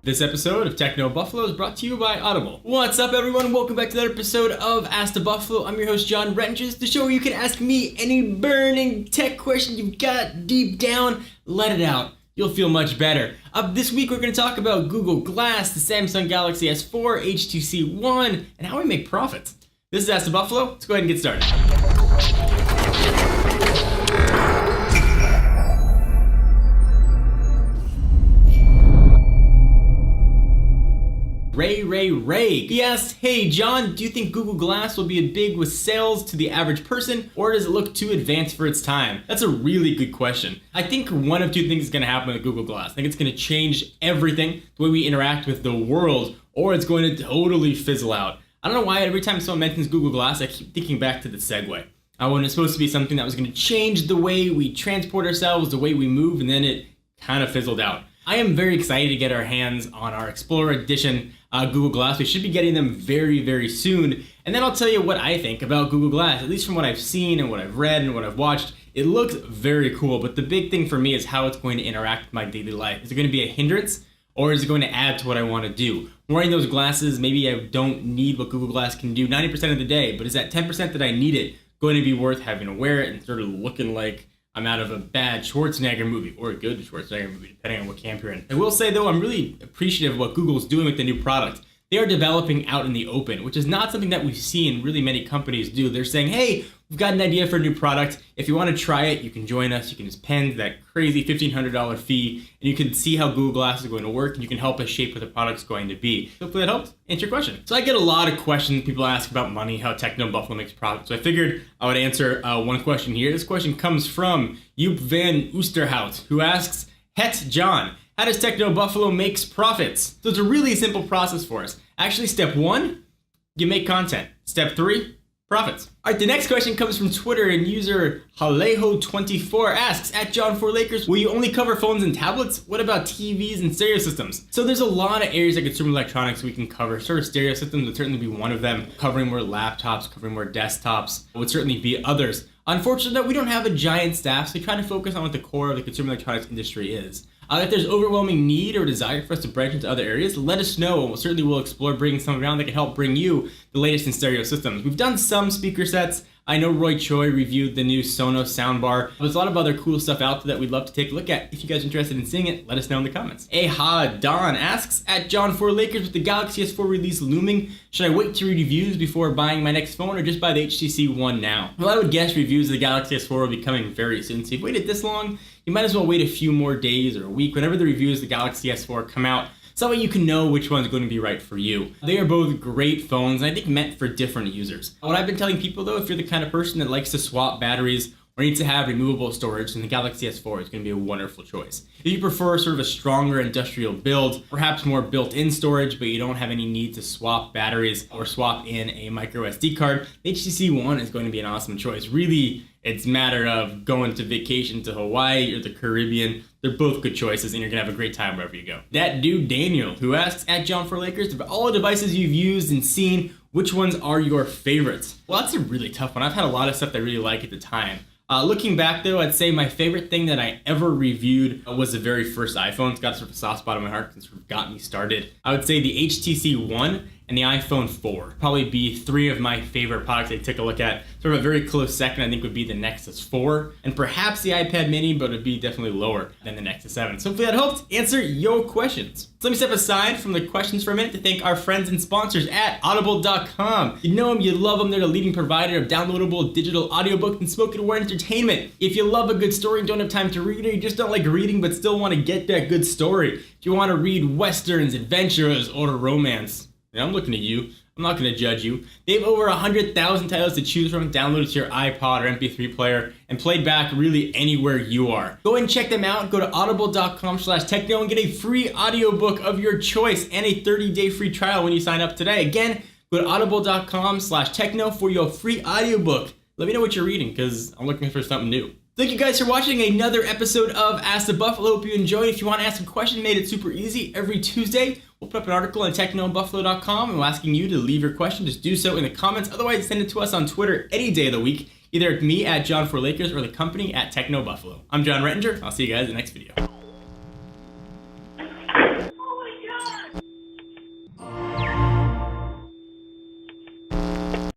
This episode of Techno Buffalo is brought to you by Audible. What's up, everyone? Welcome back to another episode of Ask the Buffalo. I'm your host, John Rentges, the show where you can ask me any burning tech question you've got deep down. Let it out. You'll feel much better. This week, we're going to talk about Google Glass, the Samsung Galaxy S4, HTC One, and how we make profits. This is Ask the Buffalo. Let's go ahead and get started. Ray. He asked, hey John, do you think Google Glass will be big with sales to the average person, or does it look too advanced for its time? That's a really good question. I think one of two things is going to happen with Google Glass. I think it's going to change everything, the way we interact with the world, or it's going to totally fizzle out. I don't know why every time someone mentions Google Glass, I keep thinking back to the Segway. When it's supposed to be something that was going to change the way we transport ourselves, the way we move, and then it kind of fizzled out. I am very excited to get our hands on our Explorer Edition Google Glass. We should be getting them very, very soon. And then I'll tell you what I think about Google Glass, at least from what I've seen and what I've read and what I've watched. It looks very cool, but the big thing for me is how it's going to interact with my daily life. Is it going to be a hindrance, or is it going to add to what I want to do? Wearing those glasses, maybe I don't need what Google Glass can do 90% of the day, but is that 10% that I need it going to be worth having to wear it and sort of looking like I'm out of a bad Schwarzenegger movie, or a good Schwarzenegger movie, depending on what camp you're in. I will say, though, I'm really appreciative of what Google's doing with the new product. They are developing out in the open, which is not something that we've seen really many companies do. They're saying, hey, we've got an idea for a new product. If you want to try it, you can join us. You can just pay that crazy $1,500 fee, and you can see how Google Glass is going to work, and you can help us shape what the product's going to be. Hopefully that helped answer your question. So I get a lot of questions. People ask about money, how Techno Buffalo makes profit. So I figured I would answer one question here. This question comes from Joop van Oosterhout, who asks, Het John, how does Techno Buffalo makes profits? So it's a really simple process for us. Actually, step 1, you make content. Step 3, profits. All right, the next question comes from Twitter, and user Halejo24 asks, at John4Lakers, will you only cover phones and tablets? What about TVs and stereo systems? So there's a lot of areas of consumer electronics we can cover. Sort of stereo systems would certainly be one of them. Covering more laptops, covering more desktops would certainly be others. Unfortunately, we don't have a giant staff, so we try to focus on what the core of the consumer electronics industry is. If there's overwhelming need or desire for us to branch into other areas, let us know, and we'll certainly explore bringing some around that can help bring you the latest in stereo systems. We've done some speaker sets. I know Roy Choi reviewed the new Sonos soundbar. There's a lot of other cool stuff out there that we'd love to take a look at. If you guys are interested in seeing it, let us know in the comments. Don asks, at John4Lakers, with the Galaxy S4 release looming, should I wait to read reviews before buying my next phone, or just buy the HTC One now? Well, I would guess reviews of the Galaxy S4 will be coming very soon, so if you've waited this long, you might as well wait a few more days or a week whenever the reviews of the Galaxy S4 come out. So that way you can know which one's going to be right for you. They are both great phones, and I think meant for different users. What I've been telling people, though, if you're the kind of person that likes to swap batteries or needs to have removable storage, then the Galaxy S4 is going to be a wonderful choice. If you prefer sort of a stronger industrial build, perhaps more built-in storage, but you don't have any need to swap batteries or swap in a micro SD card, the HTC One is going to be an awesome choice. Really, it's a matter of going to vacation to Hawaii or the Caribbean. They're both good choices, and you're going to have a great time wherever you go. That dude, Daniel, who asks, at John4Lakers, of all the devices you've used and seen, which ones are your favorites? Well, that's a really tough one. I've had a lot of stuff that I really like at the time. Looking back, though, I'd say my favorite thing that I ever reviewed was the very first iPhone. It's got sort of a soft spot in my heart because it sort of got me started. I would say the HTC One and the iPhone 4 probably be 3 of my favorite products I took a look at. Sort of a very close second, I think, would be the Nexus 4 and perhaps the iPad mini, but it would be definitely lower than the Nexus 7. So hopefully that helped answer your questions. So let me step aside from the questions for a minute to thank our friends and sponsors at Audible.com. You know them, you love them. They're the leading provider of downloadable digital audiobook and spoken word entertainment. If you love a good story and don't have time to read, or you just don't like reading but still want to get that good story, if you want to read westerns, adventures, or romance, I'm looking at you. I'm not going to judge you. They have over 100,000 titles to choose from, downloaded to your iPod or MP3 player, and played back really anywhere you are. Go ahead and check them out. Go to audible.com/techno and get a free audiobook of your choice and a 30-day free trial when you sign up today. Again, go to audible.com/techno for your free audiobook. Let me know what you're reading, because I'm looking for something new. Thank you guys for watching another episode of Ask the Buffalo. Hope you enjoyed. If you want to ask a question, made it super easy. Every Tuesday, we'll put up an article on technobuffalo.com and we're asking you to leave your question. Just do so in the comments. Otherwise, send it to us on Twitter any day of the week. either me at John4Lakers or the company at Techno Buffalo. I'm John Rettinger. I'll see you guys in the next video.